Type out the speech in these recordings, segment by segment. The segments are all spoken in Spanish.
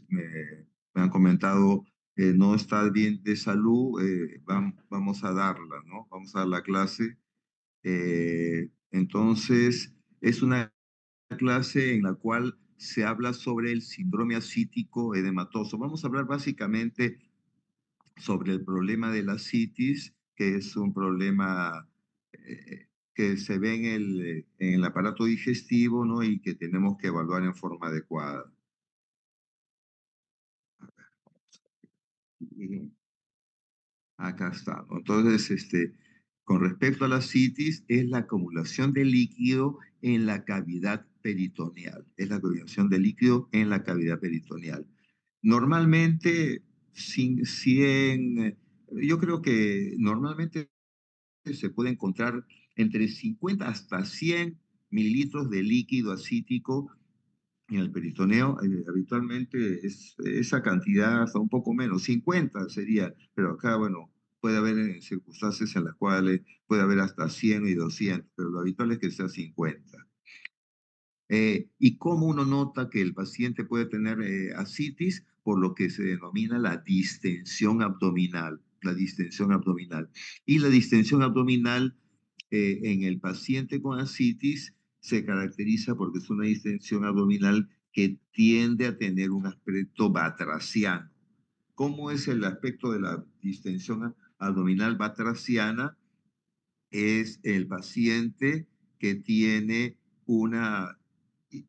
me han comentado no está bien de salud, vamos a darla, ¿no? Vamos a dar la clase. Entonces, es una clase en la cual se habla sobre el síndrome ascítico edematoso. Vamos a hablar básicamente sobre el problema de la ascitis, que es un problema que se ve en el aparato digestivo, ¿no? Y que tenemos que evaluar en forma adecuada. Y acá está, ¿no? Entonces, con respecto a la ascitis, es la acumulación de líquido en la cavidad peritoneal. Es la acumulación de líquido en la cavidad peritoneal. Normalmente, yo creo que normalmente se puede encontrar entre 50 hasta 100 mililitros de líquido ascítico en el peritoneo. Habitualmente esa cantidad, hasta un poco menos, 50 sería, pero acá, bueno, puede haber circunstancias en las cuales puede haber hasta 100 y 200, pero lo habitual es que sea 50. ¿Y cómo uno nota que el paciente puede tener ascitis? Por lo que se denomina la distensión abdominal, la distensión abdominal. Y la distensión abdominal en el paciente con ascitis se caracteriza porque es una distensión abdominal que tiende a tener un aspecto batraciano. ¿Cómo es el aspecto de la distensión abdominal batraciana? Es el paciente que tiene una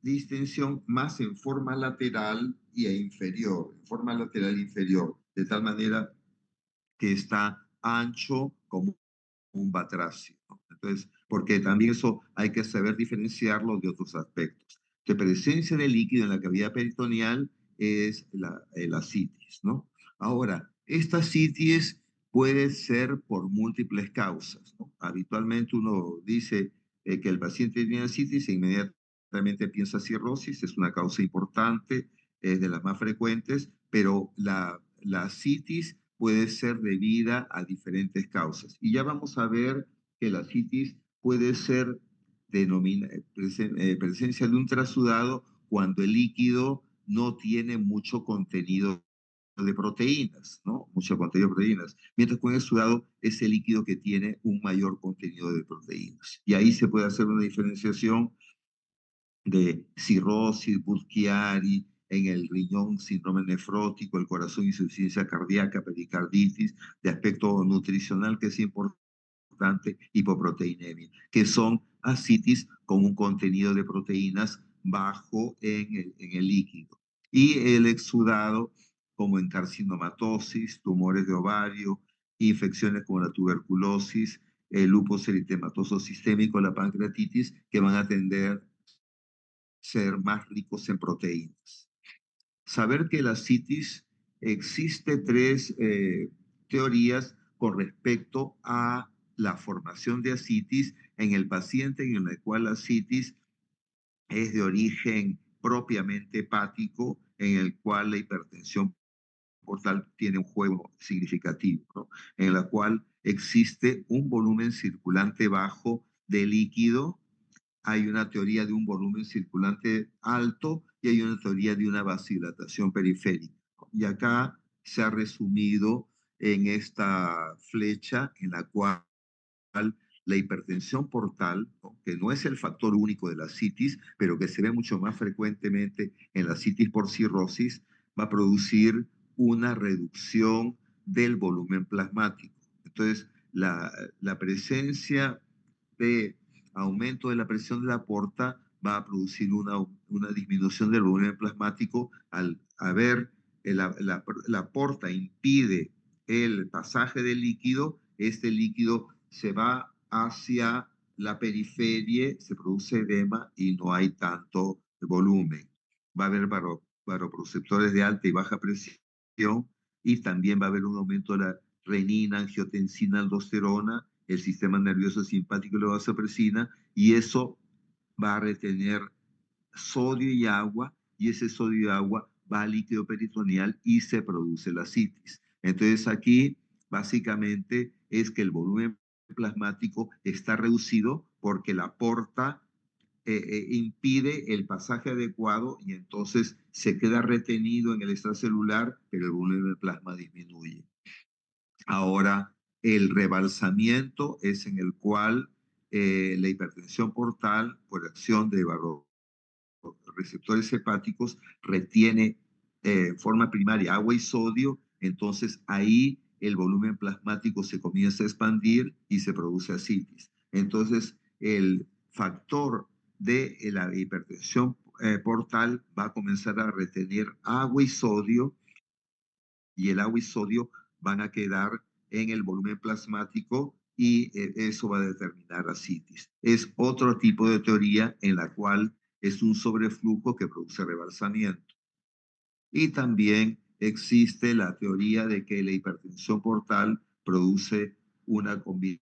distensión más en forma lateral e inferior, en forma lateral e inferior, de tal manera que está ancho como un batracio, ¿no? Entonces, porque también eso hay que saber diferenciarlo de otros aspectos. La presencia de líquido en la cavidad peritoneal es la ascitis, ¿no? Ahora, esta ascitis puede ser por múltiples causas, ¿no? Habitualmente uno dice que el paciente tiene ascitis e inmediatamente piensa cirrosis, es una causa importante, es de las más frecuentes, pero la ascitis puede ser debida a diferentes causas. Y ya vamos a ver que la citis puede ser presencia de un trasudado cuando el líquido no tiene mucho contenido de proteínas, ¿no? Mucho contenido de proteínas. Mientras con el sudado es el líquido que tiene un mayor contenido de proteínas. Y ahí se puede hacer una diferenciación de cirrosis, Budd-Chiari, en el riñón, síndrome nefrótico, el corazón, insuficiencia cardíaca, pericarditis, de aspecto nutricional que es importante, hipoproteinemia, que son ascitis con un contenido de proteínas bajo en el líquido. Y el exudado, como en carcinomatosis, tumores de ovario, infecciones como la tuberculosis, el lupus eritematoso sistémico, la pancreatitis, que van a tender ser más ricos en proteínas. Saber que la citis existe tres teorías con respecto a la formación de ascitis en el paciente en el cual la ascitis es de origen propiamente hepático, en el cual la hipertensión portal tiene un juego significativo, ¿no? En la cual existe un volumen circulante bajo de líquido. Hay una teoría de un volumen circulante alto y hay una teoría de una vasodilatación periférica. Y acá se ha resumido en esta flecha en la cual la hipertensión portal, ¿no? Que no es el factor único de la citis, pero que se ve mucho más frecuentemente en la citis por cirrosis, va a producir una reducción del volumen plasmático. Entonces, la presencia de aumento de la presión de la porta va a producir una disminución del volumen plasmático al haber la porta impide el pasaje del líquido, este líquido se va hacia la periferia, se produce edema y no hay tanto volumen. Va a haber varoproceptores de alta y baja presión y también va a haber un aumento de la renina, angiotensina, aldosterona, el sistema nervioso simpático y la vasopresina, y eso va a retener sodio y agua, y ese sodio y agua va al líquido peritoneal y se produce la citis. Entonces aquí básicamente es que el volumen plasmático está reducido porque la porta impide el pasaje adecuado y entonces se queda retenido en el extracelular, pero el volumen de plasma disminuye. Ahora, el rebalsamiento es en el cual la hipertensión portal, por acción de receptores hepáticos, retiene en forma primaria agua y sodio, entonces ahí el volumen plasmático se comienza a expandir y se produce ascitis. Entonces, el factor de la hipertensión portal va a comenzar a retener agua y sodio, y el agua y sodio van a quedar en el volumen plasmático y eso va a determinar ascitis. Es otro tipo de teoría en la cual es un sobreflujo que produce rebalsamiento. Y también existe la teoría de que la hipertensión portal produce una combinación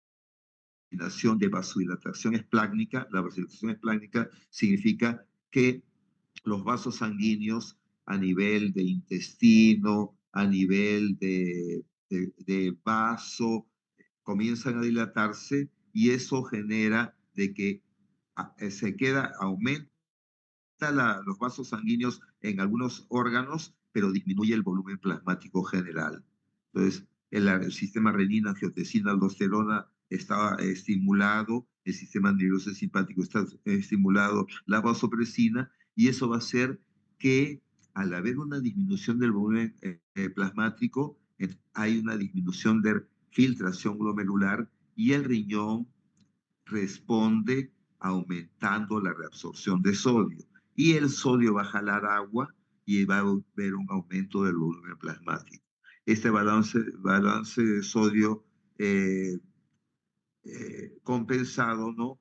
de vasodilatación esplácnica. La vasodilatación esplácnica significa que los vasos sanguíneos a nivel de intestino, a nivel de vaso, comienzan a dilatarse y eso genera de que se queda, aumenta los vasos sanguíneos en algunos órganos, pero disminuye el volumen plasmático general. Entonces, el sistema renina, angiotensina, aldosterona está estimulado, el sistema nervioso simpático está estimulado, la vasopresina, y eso va a hacer que al haber una disminución del volumen plasmático, hay una disminución de filtración glomerular y el riñón responde aumentando la reabsorción de sodio. Y el sodio va a jalar agua y va a haber un aumento del volumen plasmático. Este balance de sodio compensado, ¿no?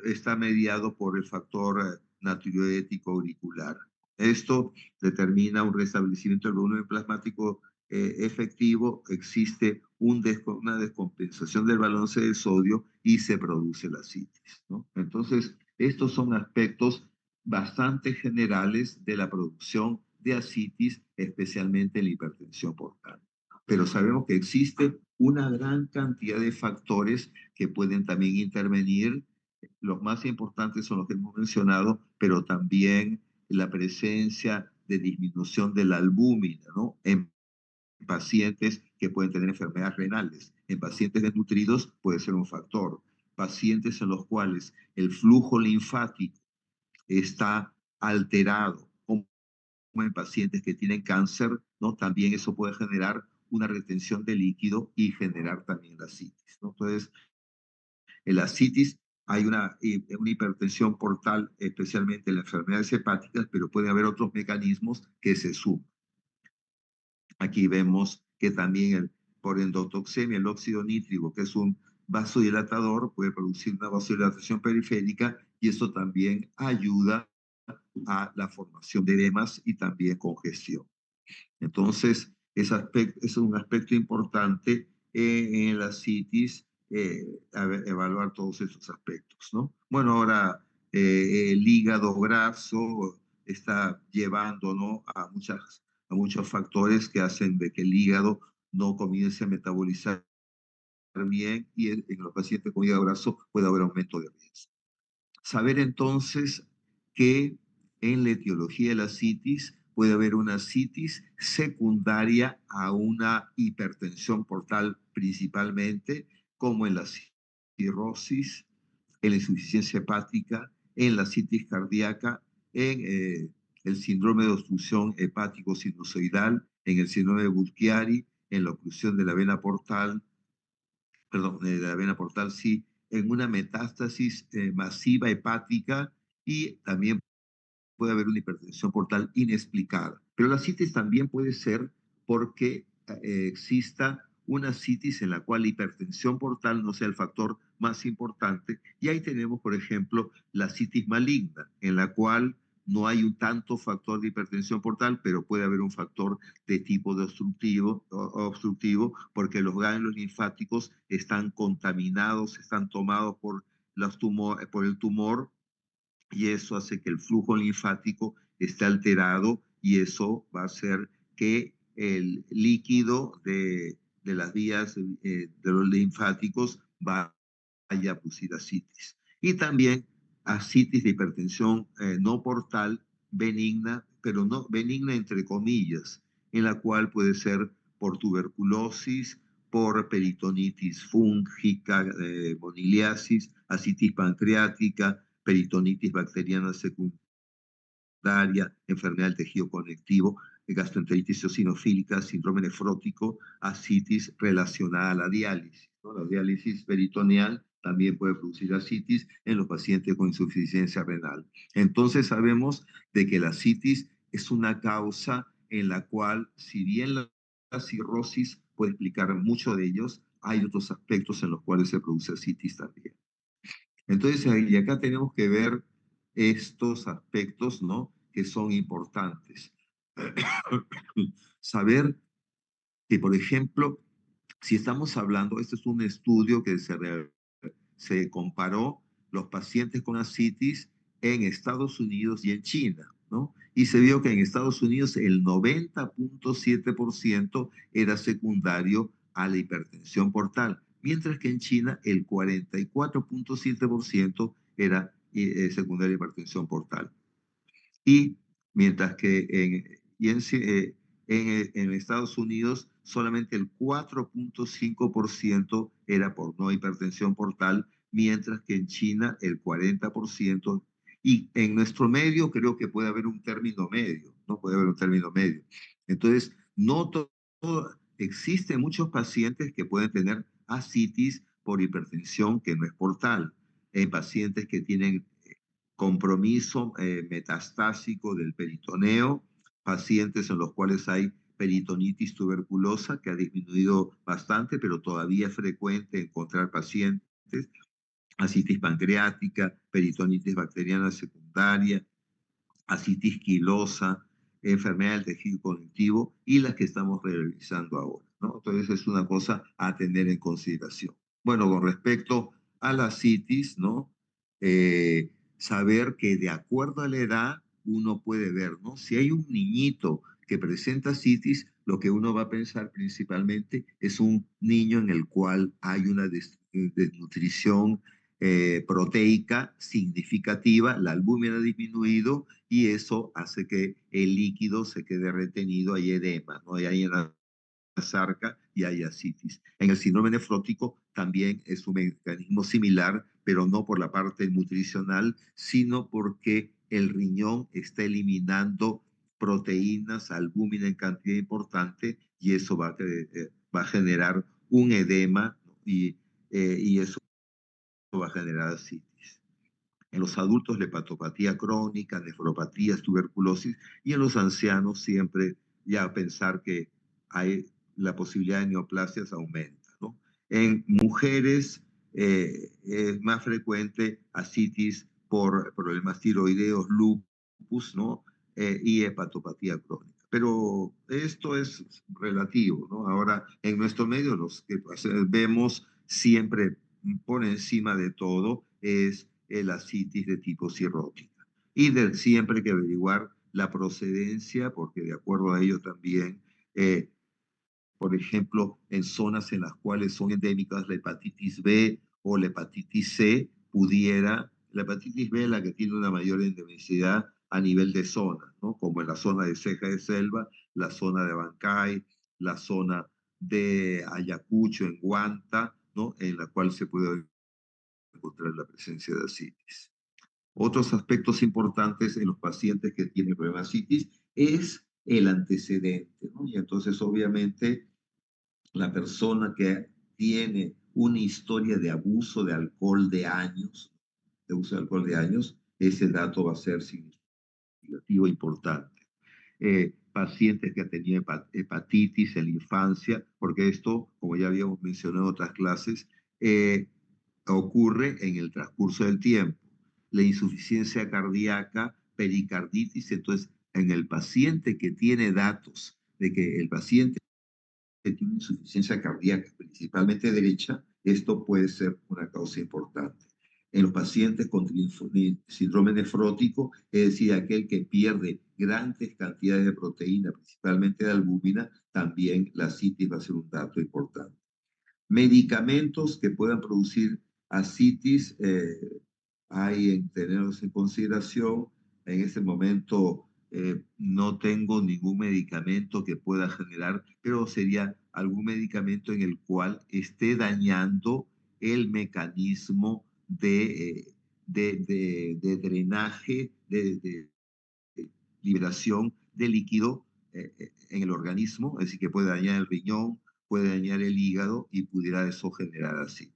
Está mediado por el factor natriurético auricular. Esto determina un restablecimiento del volumen plasmático efectivo, existe una descompensación del balance de sodio y se produce la ascitis, ¿no? Entonces, estos son aspectos bastante generales de la producción de ascitis, especialmente en la hipertensión portal. Pero sabemos que existe una gran cantidad de factores que pueden también intervenir. Los más importantes son los que hemos mencionado, pero también la presencia de disminución de la albúmina, ¿no? En pacientes que pueden tener enfermedades renales, en pacientes desnutridos puede ser un factor. Pacientes en los cuales el flujo linfático está alterado, como en pacientes que tienen cáncer, ¿no? También eso puede generar una retención de líquido y generar también la ascitis, ¿no? Entonces, en la ascitis hay una hipertensión portal, especialmente en las enfermedades hepáticas, pero puede haber otros mecanismos que se suman. Aquí vemos que también por endotoxemia, el óxido nítrico, que es un vasodilatador, puede producir una vasodilatación periférica y eso también ayuda a la formación de edemas y también congestión. Entonces, es un aspecto importante en la citis, evaluar todos esos aspectos, ¿no? Bueno, ahora el hígado graso está llevando, ¿no? a muchos factores que hacen de que el hígado no comience a metabolizar bien y en los pacientes con hígado graso puede haber aumento de riesgo. Saber entonces que en la etiología de la citis puede haber una citis secundaria a una hipertensión portal principalmente, como en la cirrosis, en la insuficiencia hepática, en la citis cardíaca, en el síndrome de obstrucción hepático-sinusoidal, en el síndrome de Budd-Chiari, en la oclusión de la vena portal, perdón, de la vena portal, sí, en una metástasis masiva hepática y también puede haber una hipertensión portal inexplicada. Pero la citis también puede ser porque exista una citis en la cual la hipertensión portal no sea el factor más importante. Y ahí tenemos, por ejemplo, la citis maligna, en la cual no hay un tanto factor de hipertensión portal, pero puede haber un factor de tipo de obstructivo porque los ganglios linfáticos están contaminados, están tomados por el tumor y eso hace que el flujo linfático esté alterado y eso va a hacer que el líquido de las vías de los linfáticos vaya a producir ascitis. Y también ascitis de hipertensión no portal, benigna, pero no benigna entre comillas, en la cual puede ser por tuberculosis, por peritonitis fúngica, moniliasis, ascitis pancreática, peritonitis bacteriana secundaria, enfermedad del tejido conectivo, gastroenteritis eosinofílica, síndrome nefrótico, ascitis relacionada a la diálisis, ¿no? La diálisis peritoneal también puede producir ascitis en los pacientes con insuficiencia renal. Entonces sabemos de que la ascitis es una causa en la cual, si bien la cirrosis puede explicar mucho de ellos, hay otros aspectos en los cuales se produce ascitis también. Entonces, y acá tenemos que ver estos aspectos, ¿no? Que son importantes. Saber que, por ejemplo, si estamos hablando, este es un estudio que se comparó los pacientes con ascitis en Estados Unidos y en China, ¿no? Y se vio que en Estados Unidos el 90.7% era secundario a la hipertensión portal, mientras que en China el 44.7% era secundario a hipertensión portal. Y mientras que en Estados Unidos solamente el 4.5% era por no hipertensión portal, mientras que en China el 40%. Y en nuestro medio creo que puede haber un término medio, ¿no? Puede haber un término medio. Entonces, no existen muchos pacientes que pueden tener ascitis por hipertensión que no es portal. En pacientes que tienen compromiso metastásico del peritoneo, pacientes en los cuales hay peritonitis tuberculosa, que ha disminuido bastante, pero todavía es frecuente encontrar pacientes, ascitis pancreática, peritonitis bacteriana secundaria, ascitis quilosa, enfermedad del tejido conectivo y las que estamos revisando ahora, ¿no? Entonces es una cosa a tener en consideración. Bueno, con respecto a la ascitis, ¿no? Saber que de acuerdo a la edad uno puede ver, ¿no? Si hay un niñito que presenta ascitis, lo que uno va a pensar principalmente es un niño en el cual hay una desnutrición proteica significativa, la albúmina ha disminuido y eso hace que el líquido se quede retenido, hay edema, ¿no? Hay en la sarca y hay ascitis. En el síndrome nefrótico también es un mecanismo similar, pero no por la parte nutricional, sino porque el riñón está eliminando proteínas, albúmina en cantidad importante y eso va a generar un edema, ¿no? Y eso va a generar ascitis. En los adultos, la hepatopatía crónica, nefropatías, tuberculosis, y en los ancianos siempre ya pensar que hay la posibilidad de neoplasias aumenta, ¿no? En mujeres es más frecuente ascitis por problemas tiroideos, lupus, ¿no? Y hepatopatía crónica. Pero esto es relativo, ¿no? Ahora, en nuestro medio, los que vemos siempre por encima de todo es la ascitis de tipo cirrótica. Y siempre hay que averiguar la procedencia, porque de acuerdo a ello también, por ejemplo, en zonas en las cuales son endémicas la hepatitis B o la hepatitis C, la hepatitis B es la que tiene una mayor endemicidad a nivel de zona, ¿no? Como en la zona de Ceja de Selva, la zona de Abancay, la zona de Ayacucho, en Huanta, ¿no? En la cual se puede encontrar la presencia de ascitis. Otros aspectos importantes en los pacientes que tienen problemas de ascitis es el antecedente, ¿no? Y entonces, obviamente, la persona que tiene una historia de abuso de alcohol de años, de uso de alcohol de años, ese dato va a ser significativo e importante. Pacientes que han tenido hepatitis en la infancia, porque esto, como ya habíamos mencionado en otras clases, ocurre en el transcurso del tiempo. La insuficiencia cardíaca, pericarditis, entonces en el paciente que tiene datos de que el paciente tiene insuficiencia cardíaca, principalmente derecha, esto puede ser una causa importante. En los pacientes con síndrome nefrótico, es decir, aquel que pierde grandes cantidades de proteína, principalmente de albúmina, también la ascitis va a ser un dato importante. Medicamentos que puedan producir ascitis, hay en tenerlos en consideración. En este momento no tengo ningún medicamento que pueda generar, pero sería algún medicamento en el cual esté dañando el mecanismo de drenaje, de liberación de líquido en el organismo, es decir, que puede dañar el riñón, puede dañar el hígado y pudiera eso generar así.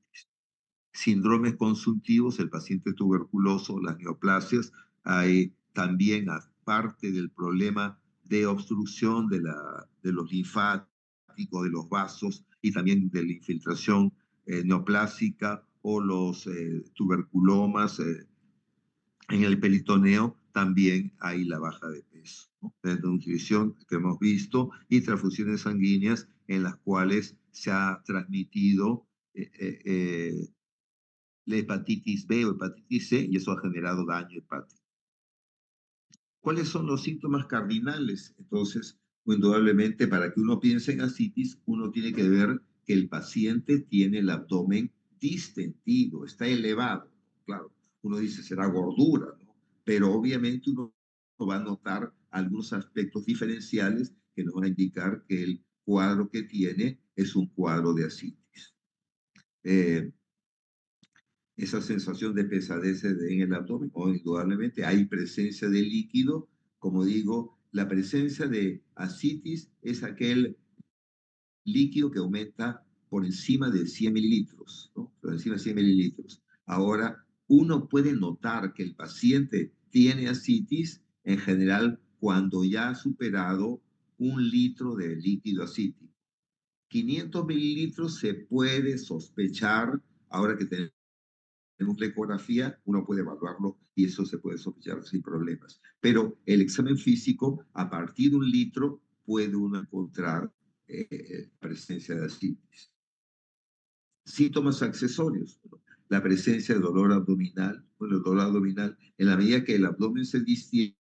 Síndromes consultivos, el paciente tuberculoso, las neoplasias, hay también, aparte del problema de obstrucción de los linfáticos, de los vasos y también de la infiltración neoplásica o los tuberculomas en el peritoneo, también hay la baja de peso, ¿no? La nutrición que hemos visto y transfusiones sanguíneas en las cuales se ha transmitido eh, eh, eh, la hepatitis B o hepatitis C y eso ha generado daño hepático. ¿Cuáles son los síntomas cardinales? Entonces, indudablemente, para que uno piense en ascitis, uno tiene que ver que el paciente tiene el abdomen distendido, está elevado. Claro, uno dice será gordura, ¿no? Pero obviamente uno va a notar algunos aspectos diferenciales que nos van a indicar que el cuadro que tiene es un cuadro de ascitis. Eh, esa sensación de pesadez en el abdomen, o indudablemente hay presencia de líquido. Como digo, la presencia de ascitis es aquel líquido que aumenta por encima de 100 mililitros, ¿no? Por encima de 100 mililitros. Ahora, uno puede notar que el paciente tiene ascitis en general cuando ya ha superado 1 litro de líquido ascítico. 500 mililitros se puede sospechar, ahora que tenemos en una ecografía, uno puede evaluarlo y eso se puede sospechar sin problemas. Pero el examen físico, a partir de 1 litro, puede uno encontrar presencia de ascitis. Síntomas accesorios, ¿no? La presencia de dolor abdominal. Bueno, el dolor abdominal, en la medida que el abdomen se distiende,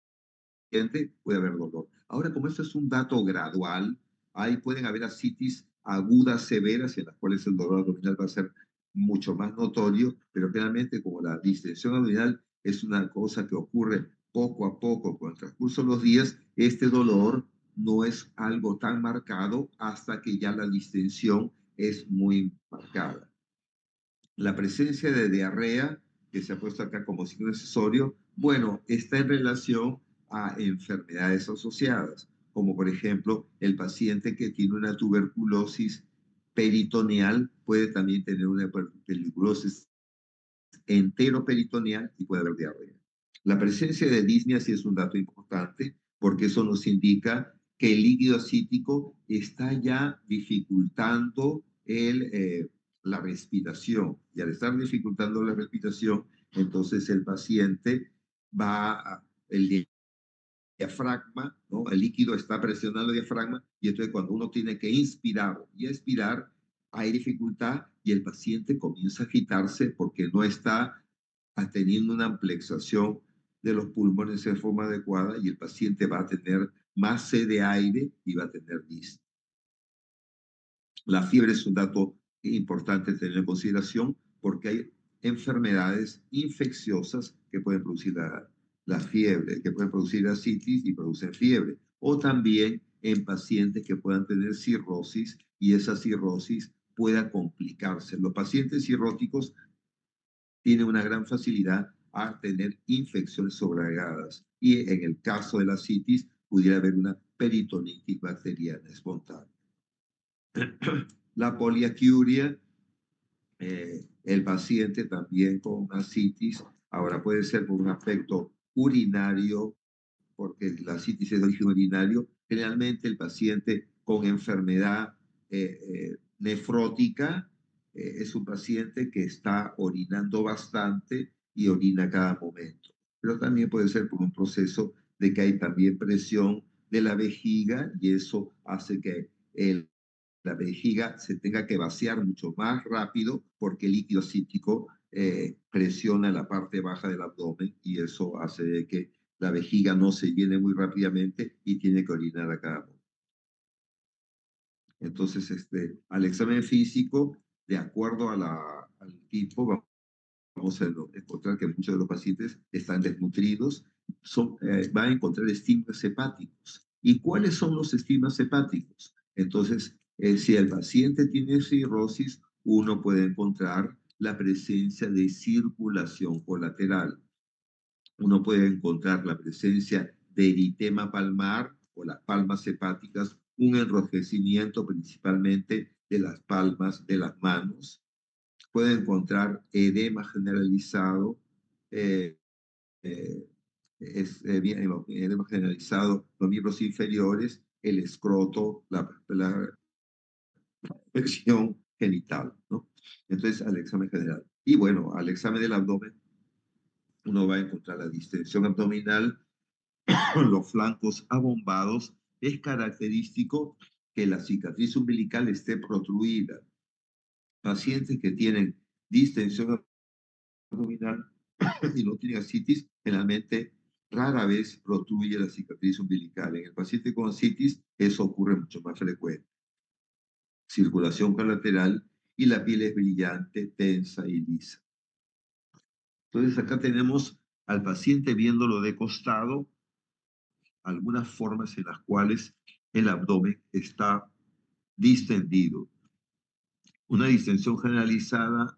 puede haber dolor. Ahora, como esto es un dato gradual, ahí pueden haber ascitis agudas severas en las cuales el dolor abdominal va a ser mucho más notorio, pero generalmente como la distensión abdominal es una cosa que ocurre poco a poco con el transcurso de los días, este dolor no es algo tan marcado hasta que ya la distensión es muy marcada. La presencia de diarrea, que se ha puesto acá como signo accesorio, bueno, está en relación a enfermedades asociadas, como por ejemplo el paciente que tiene una tuberculosis peritoneal puede también tener una tuberculosis enteroperitoneal y puede haber diarrea. La presencia de disnea sí es un dato importante porque eso nos indica que el líquido acítico está ya dificultando la respiración. Y al estar dificultando la respiración, entonces el paciente el diafragma, ¿no? El líquido está presionando el diafragma y entonces cuando uno tiene que inspirar y expirar, hay dificultad y el paciente comienza a agitarse porque no está teniendo una amplexación de los pulmones de forma adecuada y el paciente va a tener más sed de aire y va a tener disnea. La fiebre es un dato importante tener en consideración porque hay enfermedades infecciosas que pueden producir la fiebre, que pueden producir ascitis y producen fiebre. O también en pacientes que puedan tener cirrosis y esa cirrosis pueda complicarse. Los pacientes cirróticos tienen una gran facilidad a tener infecciones sobreagregadas y en el caso de la ascitis pudiera haber una peritonitis bacteriana espontánea. La poliaquiuria, el paciente también con ascitis, ahora puede ser por un aspecto urinario, porque la ascitis es de origen urinario, generalmente el paciente con enfermedad nefrótica es un paciente que está orinando bastante y orina cada momento. Pero también puede ser por un proceso de que hay también presión de la vejiga y eso hace que la vejiga se tenga que vaciar mucho más rápido porque el líquido cítrico presiona la parte baja del abdomen y eso hace que la vejiga no se llene muy rápidamente y tiene que orinar a cada momento. Entonces, al examen físico, de acuerdo al tipo, vamos a encontrar que muchos de los pacientes están desnutridos, van a encontrar estigmas hepáticos. ¿Y cuáles son los estigmas hepáticos? Entonces, si el paciente tiene cirrosis, uno puede encontrar la presencia de circulación colateral. Uno puede encontrar la presencia de eritema palmar o las palmas hepáticas, un enrojecimiento principalmente de las palmas de las manos. Puede encontrar edema generalizado, eh, eh, edema generalizado, los miembros inferiores, el escroto, la presión genital, ¿no? Entonces, al examen general. Y bueno, al examen del abdomen, uno va a encontrar la distensión abdominal, los flancos abombados. Es característico que la cicatriz umbilical esté protruida. Pacientes que tienen distensión abdominal y no tienen ascitis, generalmente rara vez protruye la cicatriz umbilical. En el paciente con ascitis, eso ocurre mucho más frecuente. Circulación colateral y la piel es brillante, tensa y lisa. Entonces acá tenemos al paciente viéndolo de costado, algunas formas en las cuales el abdomen está distendido. Una distensión generalizada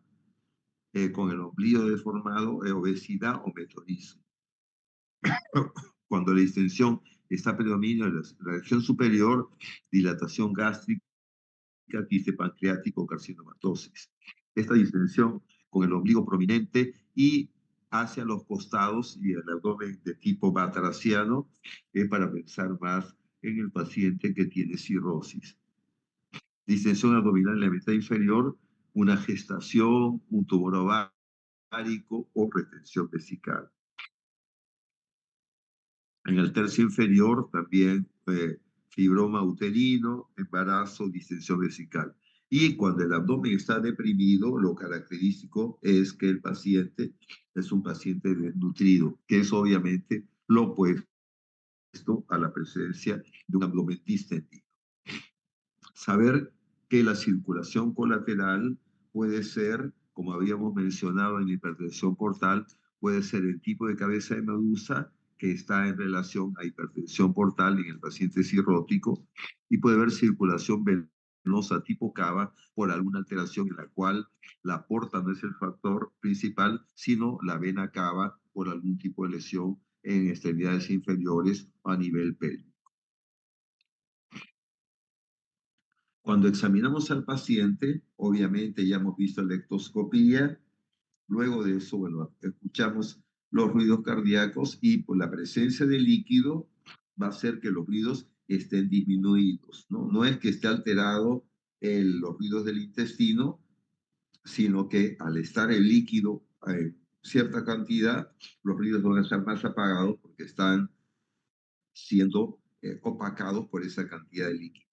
con el ombligo deformado, obesidad o metonismo. Cuando la distensión está predominio en la región superior, dilatación gástrica, quiste pancreático, carcinomatosis. Esta distensión con el ombligo prominente y hacia los costados y el abdomen de tipo batraciano es para pensar más en el paciente que tiene cirrosis. Distensión abdominal en la mitad inferior, una gestación, un tumor ovárico o retención vesical. En el tercio inferior también fibroma uterino, embarazo, distensión vesical. Y cuando el abdomen está deprimido, lo característico es que el paciente es un paciente desnutrido, que es obviamente lo opuesto a la presencia de un abdomen distendido. Saber que la circulación colateral puede ser, como habíamos mencionado en la hipertensión portal, puede ser el tipo de cabeza de medusa que está en relación a hipertensión portal en el paciente cirrótico y puede haber circulación venosa tipo cava por alguna alteración en la cual la porta no es el factor principal, sino la vena cava por algún tipo de lesión en extremidades inferiores o a nivel pélvico. Cuando examinamos al paciente, obviamente ya hemos visto la ectoscopía, luego de eso, bueno, escuchamos los ruidos cardíacos y por la presencia de líquido va a hacer que los ruidos estén disminuidos, ¿no? No es que esté alterado los ruidos del intestino, sino que al estar el líquido en cierta cantidad, los ruidos van a estar más apagados porque están siendo opacados por esa cantidad de líquido.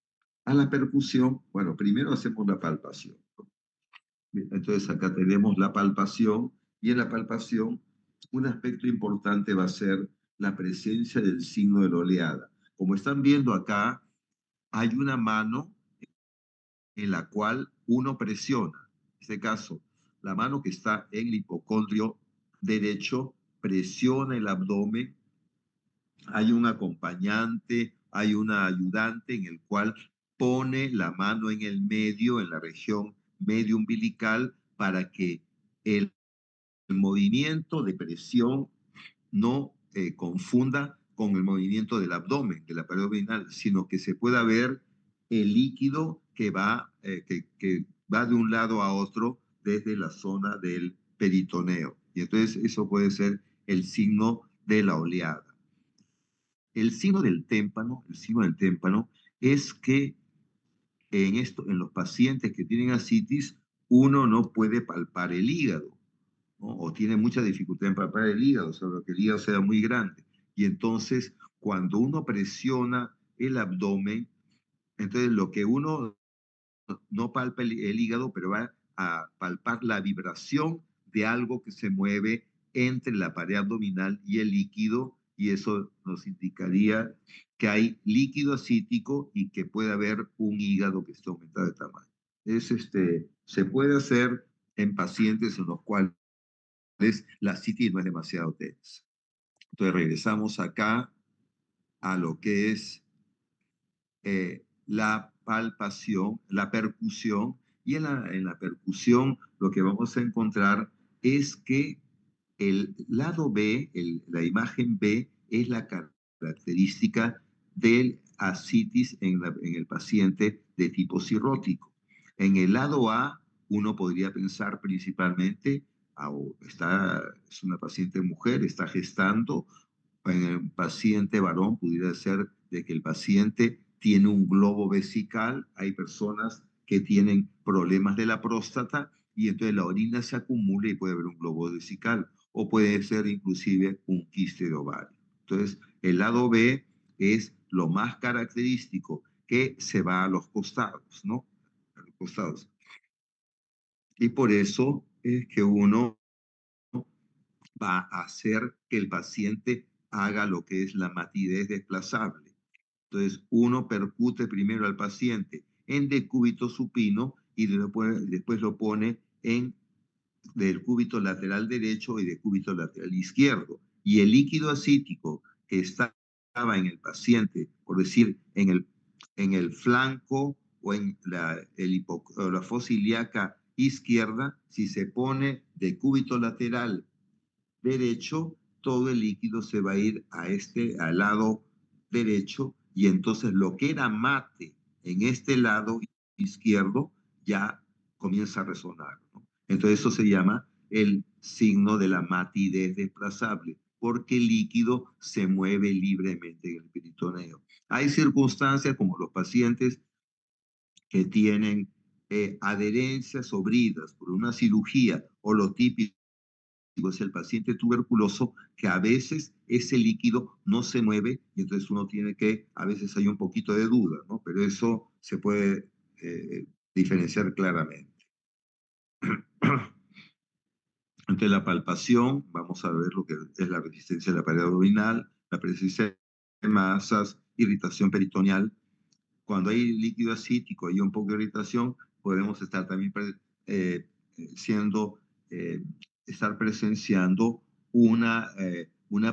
A la percusión, bueno, primero hacemos la palpación. Entonces acá tenemos la palpación y en la palpación un aspecto importante va a ser la presencia del signo de la oleada. Como están viendo acá, hay una mano en la cual uno presiona. En este caso, la mano que está en el hipocondrio derecho presiona el abdomen. Hay un acompañante, hay un ayudante en el cual pone la mano en el medio, en la región medio umbilical, para que el movimiento de presión no confunda con el movimiento del abdomen, de la pared abdominal, sino que se pueda ver el líquido que va de un lado a otro desde la zona del peritoneo. Y entonces eso puede ser el signo de la oleada. El signo del témpano es que en los pacientes que tienen ascitis, uno no puede palpar el hígado, ¿no? O tiene mucha dificultad en palpar el hígado, solo que el hígado sea muy grande. Y entonces, cuando uno presiona el abdomen, entonces lo que uno no palpa el hígado, pero va a palpar la vibración de algo que se mueve entre la pared abdominal y el líquido, y eso nos indicaría que hay líquido acítico y que puede haber un hígado que esté aumentado de tamaño. Se puede hacer en pacientes en los cuales la citis no es demasiado tensa. Entonces regresamos acá a lo que es la palpación, la percusión, y en la percusión lo que vamos a encontrar es que el lado B, la imagen B, es la característica del ascitis en el paciente de tipo cirrótico. En el lado A, uno podría pensar principalmente, es una paciente mujer, está gestando. En el paciente varón pudiera ser de que el paciente tiene un globo vesical. Hay personas que tienen problemas de la próstata y entonces la orina se acumula y puede haber un globo vesical o puede ser inclusive un quiste de ovario. Entonces, el lado B es lo más característico, que se va a los costados, ¿no? A los costados. Y por eso es que uno va a hacer que el paciente haga lo que es la matidez desplazable. Entonces, uno percute primero al paciente en decúbito supino y después lo pone en del cúbito lateral derecho y del cúbito lateral izquierdo. Y el líquido ascítico que estaba en el paciente, por decir, en el flanco o en la fosa ilíaca izquierda, si se pone de cúbito lateral derecho, todo el líquido se va a ir al lado derecho, y entonces lo que era mate en este lado izquierdo ya comienza a resonar, ¿no? Entonces eso se llama el signo de la matidez desplazable, porque el líquido se mueve libremente en el peritoneo. Hay circunstancias como los pacientes que tienen adherencias o bridas por una cirugía, o lo típico es el paciente tuberculoso, que a veces ese líquido no se mueve y entonces uno tiene que, a veces hay un poquito de duda, ¿no? Pero eso se puede diferenciar claramente. Entonces la palpación, vamos a ver lo que es la resistencia de la pared abdominal, la presencia de masas, irritación peritoneal. Cuando hay líquido ascítico y un poco de irritación, podemos estar también eh, siendo, eh, estar presenciando una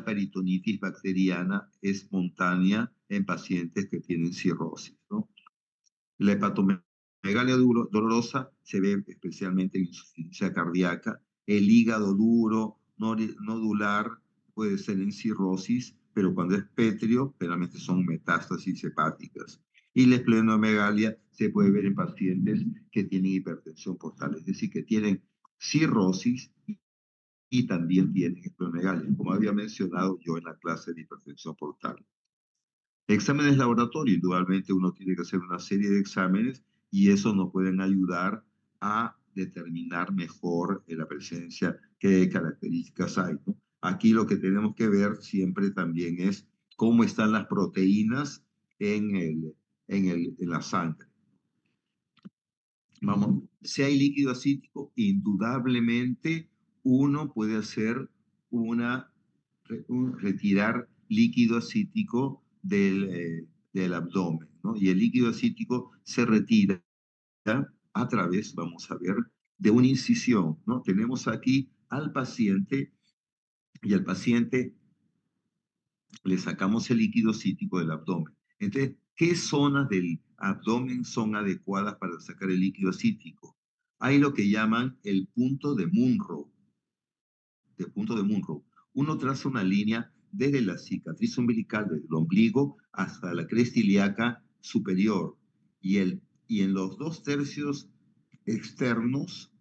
peritonitis bacteriana espontánea en pacientes que tienen cirrosis, ¿no? La hepatomegalia dolorosa se ve especialmente en insuficiencia cardíaca. El hígado duro, nodular, puede ser en cirrosis, pero cuando es pétreo, generalmente son metástasis hepáticas. Y la esplenomegalia se puede ver en pacientes que tienen hipertensión portal, es decir, que tienen cirrosis y también tienen esplenomegalia, como había mencionado yo en la clase de hipertensión portal. Exámenes laboratorio, indudablemente uno tiene que hacer una serie de exámenes y eso nos pueden ayudar a determinar mejor la presencia, qué características hay, ¿no? Aquí lo que tenemos que ver siempre también es cómo están las proteínas en la sangre. Vamos, si hay líquido ascítico, indudablemente uno puede hacer retirar líquido ascítico del abdomen, ¿no? Y el líquido ascítico se retira a través, vamos a ver, de una incisión, ¿no? Tenemos aquí al paciente y al paciente le sacamos el líquido ascítico del abdomen. Entonces, ¿qué zonas del abdomen son adecuadas para sacar el líquido ascítico? Hay lo que llaman el punto de Munro. De punto de Munro. Uno traza una línea desde la cicatriz umbilical del ombligo hasta la cresta ilíaca superior. Y en los 2/3 externos,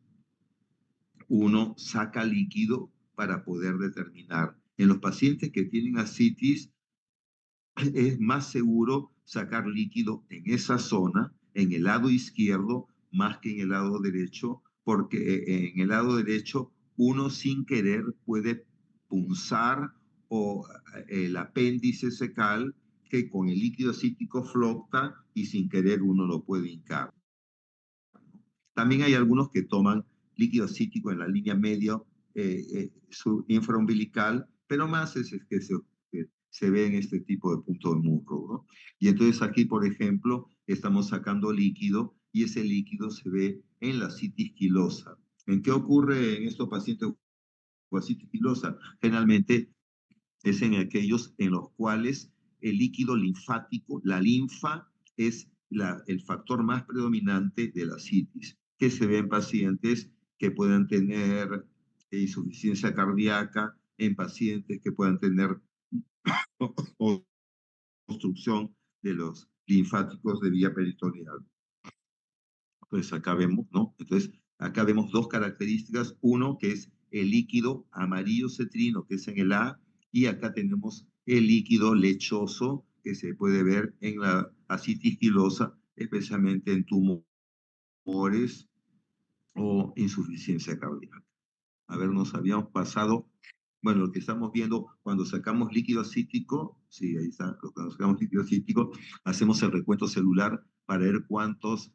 uno saca líquido para poder determinar. En los pacientes que tienen ascitis, es más seguro sacar líquido en esa zona, en el lado izquierdo, más que en el lado derecho, porque en el lado derecho uno sin querer puede punzar o el apéndice secal, que con el líquido ascítico flota y sin querer uno lo puede hincar. También hay algunos que toman líquido ascítico en la línea medio infraumbilical, pero más es que se ve en este tipo de punto de Munro, ¿no? Y entonces aquí, por ejemplo, estamos sacando líquido y ese líquido se ve en la citis quilosa. ¿En qué ocurre en estos pacientes o asitis filosa. Generalmente es en aquellos en los cuales el líquido linfático, la linfa, es el factor más predominante de la asitis, que se ve en pacientes que puedan tener insuficiencia cardíaca, en pacientes que puedan tener obstrucción de los linfáticos de vía peritoneal. Entonces acá vemos, ¿no? Entonces acá vemos dos características. Uno que es el líquido amarillo cetrino, que es en el A, y acá tenemos el líquido lechoso, que se puede ver en la asitis filosa, especialmente en tumores o insuficiencia cardíaca. A ver, nos habíamos pasado, bueno, lo que estamos viendo cuando sacamos líquido acítico, sí, ahí está, cuando sacamos líquido acítico, hacemos el recuento celular para ver cuántos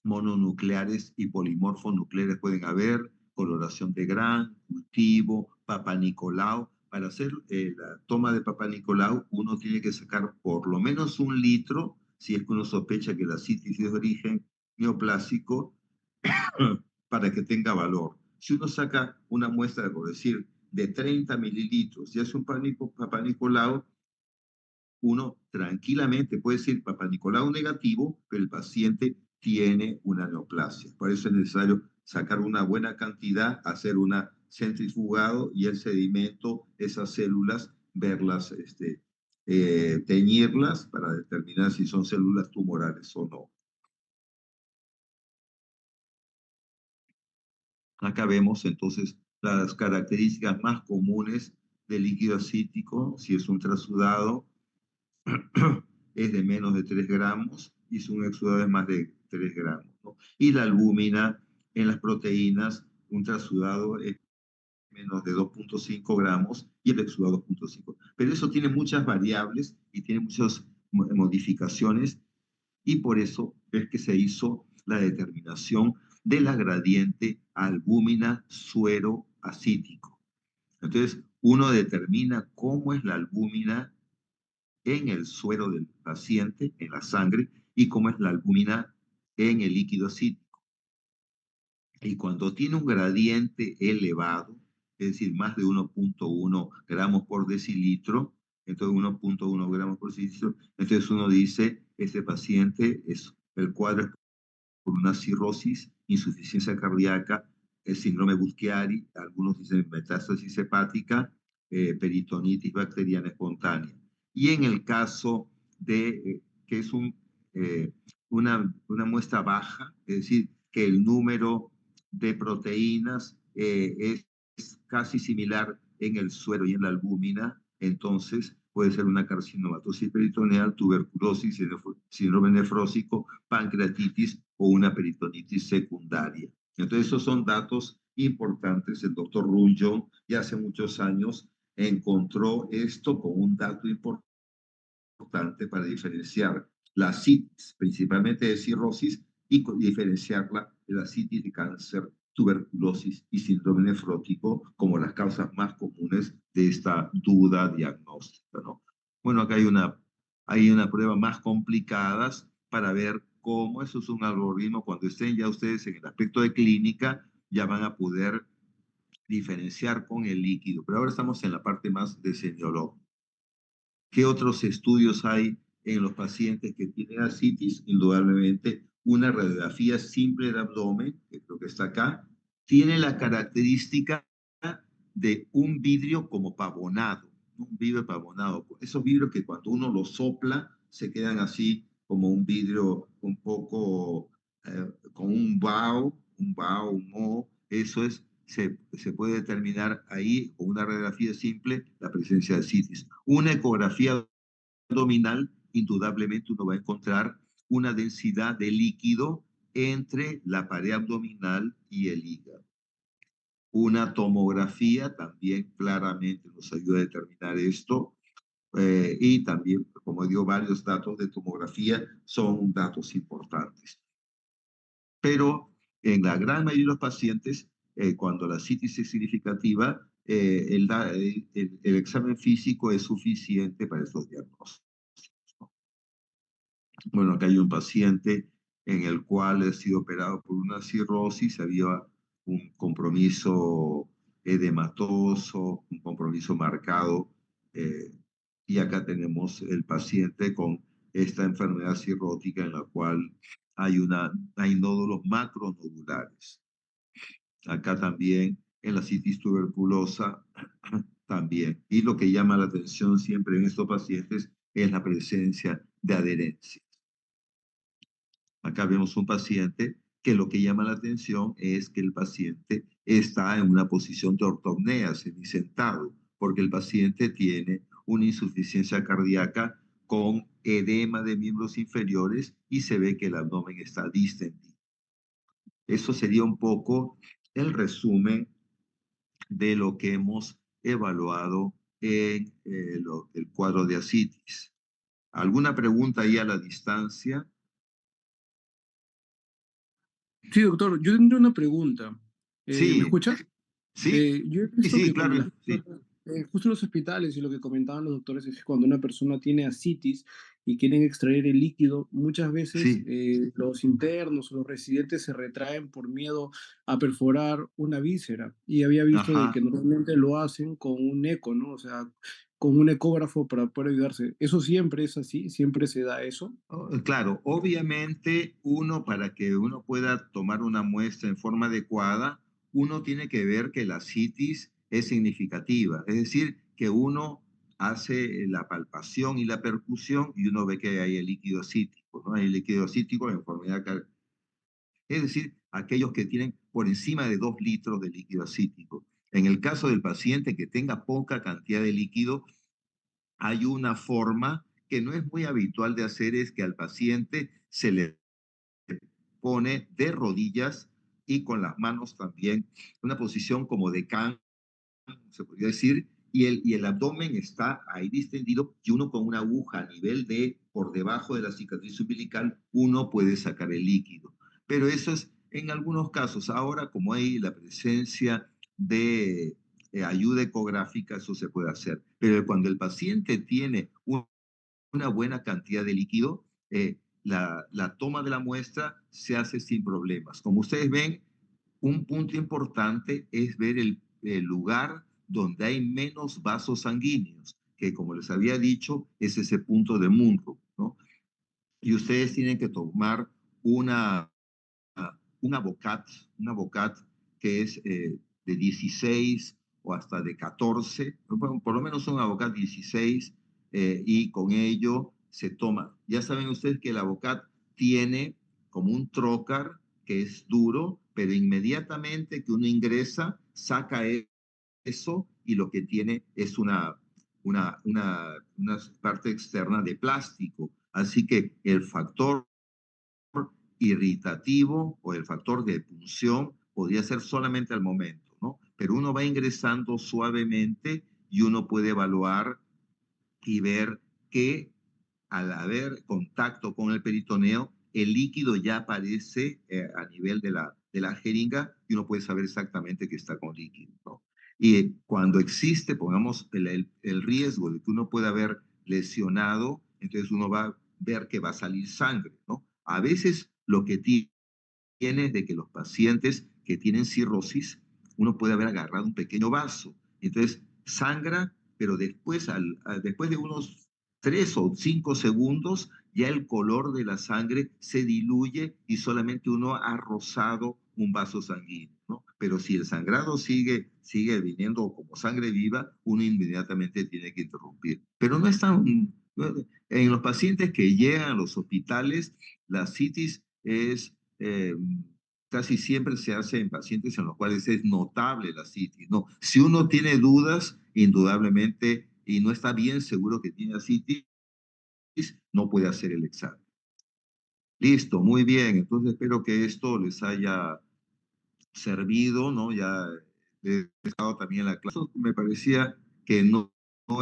mononucleares y polimorfos nucleares pueden haber, coloración de Gram, cultivo, Papa Nicolau. Para hacer la toma de Papa Nicolau, uno tiene que sacar por lo menos 1 litro, si es que uno sospecha que la citis es de origen neoplásico, para que tenga valor. Si uno saca una muestra, por decir, de 30 mililitros y hace un Papa Nicolau, uno tranquilamente puede decir Papa Nicolau negativo, pero el paciente tiene una neoplasia. Por eso es necesario sacar una buena cantidad, hacer una centrifugado y el sedimento, esas células, verlas, teñirlas para determinar si son células tumorales o no. Acá vemos entonces las características más comunes del líquido acítico, si es un trasudado, es de menos de 3 gramos y si un exudado es más de 3 gramos, ¿no? Y la albúmina en las proteínas, un trasudado es menos de 2.5 gramos y el exudado 2.5. Pero eso tiene muchas variables y tiene muchas modificaciones y por eso es que se hizo la determinación de la gradiente albúmina suero acítico. Entonces, uno determina cómo es la albúmina en el suero del paciente, en la sangre, y cómo es la albúmina en el líquido acítico. Y cuando tiene un gradiente elevado, es decir, más de 1.1 gramos por decilitro, entonces 1.1 gramos por decilitro, entonces uno dice, este paciente es el cuadro es por una cirrosis, insuficiencia cardíaca, el síndrome Budd-Chiari, algunos dicen metástasis hepática, peritonitis bacteriana espontánea. Y en el caso de que es una muestra baja, es decir, que el número de proteínas es casi similar en el suero y en la albúmina, entonces puede ser una carcinomatosis peritoneal, tuberculosis, síndrome nefrósico, pancreatitis o una peritonitis secundaria. Entonces, esos son datos importantes. El doctor Runyon ya hace muchos años encontró esto como un dato importante para diferenciar la citis, principalmente de cirrosis, y diferenciarla de la citis de cáncer, tuberculosis y síndrome nefrótico como las causas más comunes de esta duda diagnóstica, ¿no? Bueno, acá hay una prueba más complicadas para ver cómo eso es un algoritmo. Cuando estén ya ustedes en el aspecto de clínica, ya van a poder diferenciar con el líquido. Pero ahora estamos en la parte más de semiológica. ¿Qué otros estudios hay en los pacientes que tienen ascitis? Indudablemente, una radiografía simple de abdomen, que creo que está acá, tiene la característica de un vidrio como pavonado, ¿no? Un vidrio pavonado. Esos vidrios que cuando uno los sopla se quedan así como un vidrio un poco con un vaho, un moho. Eso es, se puede determinar ahí con una radiografía simple la presencia de citis. Una ecografía abdominal, indudablemente uno va a encontrar una densidad de líquido entre la pared abdominal y el hígado. Una tomografía también claramente nos ayuda a determinar esto. Y también, como digo, varios datos de tomografía son datos importantes. Pero en la gran mayoría de los pacientes, cuando la citis es significativa, el examen físico es suficiente para estos diagnósticos. Bueno, acá hay un paciente en el cual ha sido operado por una cirrosis, había un compromiso edematoso, un compromiso marcado. eh, y acá tenemos el paciente con esta enfermedad cirrótica en la cual hay nódulos macronodulares. Acá también en la citis tuberculosa también. Y lo que llama la atención siempre en estos pacientes es la presencia de adherencia. Acá vemos un paciente que lo que llama la atención es que el paciente está en una posición de ortopnea, semisentado, porque el paciente tiene una insuficiencia cardíaca con edema de miembros inferiores y se ve que el abdomen está distendido. Eso sería un poco el resumen de lo que hemos evaluado en el cuadro de ascitis. ¿Alguna pregunta ahí a la distancia? Sí, doctor, yo tendría una pregunta. ¿Me Sí, escucha? sí, Yo he sí, visto sí, que cuando claro, las sí, personas, justo en los hospitales y lo que comentaban los doctores es que cuando una persona tiene ascitis y quieren extraer el líquido, muchas veces sí, los internos o los residentes se retraen por miedo a perforar una víscera. Y había visto de que ajá. normalmente lo hacen con un eco, ¿no? O sea, con un ecógrafo para poder ayudarse. ¿Eso siempre es así? ¿Siempre se da eso? Claro, obviamente uno para que uno pueda tomar una muestra en forma adecuada, uno tiene que ver que la ascitis es significativa, es decir, que uno hace la palpación y la percusión y uno ve que hay el líquido acítico, ¿no? Hay líquido acítico en enfermedad, es decir, aquellos que tienen por encima de 2 litros de líquido acítico. En el caso del paciente que tenga poca cantidad de líquido, hay una forma que no es muy habitual de hacer, es que al paciente se le pone de rodillas y con las manos también, una posición como de can, se podría decir, y el abdomen está ahí distendido y uno con una aguja a nivel de, por debajo de la cicatriz umbilical, uno puede sacar el líquido. Pero eso es en algunos casos. Ahora, como hay la presencia de ayuda ecográfica, eso se puede hacer. Pero cuando el paciente tiene una buena cantidad de líquido, la toma de la muestra se hace sin problemas. Como ustedes ven, un punto importante es ver el lugar donde hay menos vasos sanguíneos, que como les había dicho, es ese punto de Munro, ¿no? Y ustedes tienen que tomar una, un avocat, un avocat que es de 16 o hasta de 14, bueno, por lo menos un avocat 16, y con ello se toma. Ya saben ustedes que el avocat tiene como un trocar que es duro, pero inmediatamente que uno ingresa, saca eso y lo que tiene es una parte externa de plástico. Así que el factor irritativo o el factor de punción podría ser solamente al momento, ¿no? Pero uno va ingresando suavemente y uno puede evaluar y ver que al haber contacto con el peritoneo, el líquido ya aparece a nivel de la jeringa y uno puede saber exactamente que está con líquido, ¿no? Y cuando existe, pongamos, el riesgo de que uno pueda haber lesionado, entonces uno va a ver que va a salir sangre, ¿no? A veces lo que tiene es de que los pacientes que tienen cirrosis, uno puede haber agarrado un pequeño vaso, entonces sangra, pero después de unos 3 o 5 segundos, ya el color de la sangre se diluye y solamente uno ha rozado un vaso sanguíneo, ¿no? Pero si el sangrado sigue viniendo como sangre viva, uno inmediatamente tiene que interrumpir. Pero no es tan... En los pacientes que llegan a los hospitales, la citis es casi siempre se hace en pacientes en los cuales es notable la citis, ¿no? Si uno tiene dudas, indudablemente, y no está bien seguro que tiene citis, no puede hacer el examen. Listo, muy bien. Entonces espero que esto les haya servido, ¿no? Ya he dejado también la clase. Me parecía que no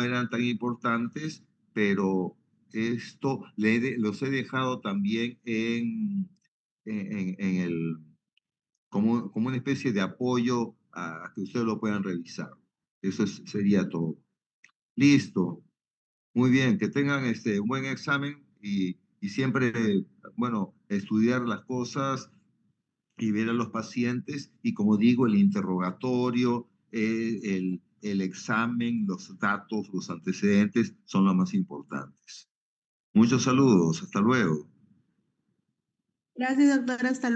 eran tan importantes, pero esto los he dejado también en el como una especie de apoyo a que ustedes lo puedan revisar. Eso sería todo. Listo. Muy bien, que tengan un buen examen y siempre, bueno, estudiar las cosas y ver a los pacientes y como digo, el interrogatorio, el examen, los datos, los antecedentes son los más importantes. Muchos saludos, hasta luego. Gracias, doctora. Hasta luego.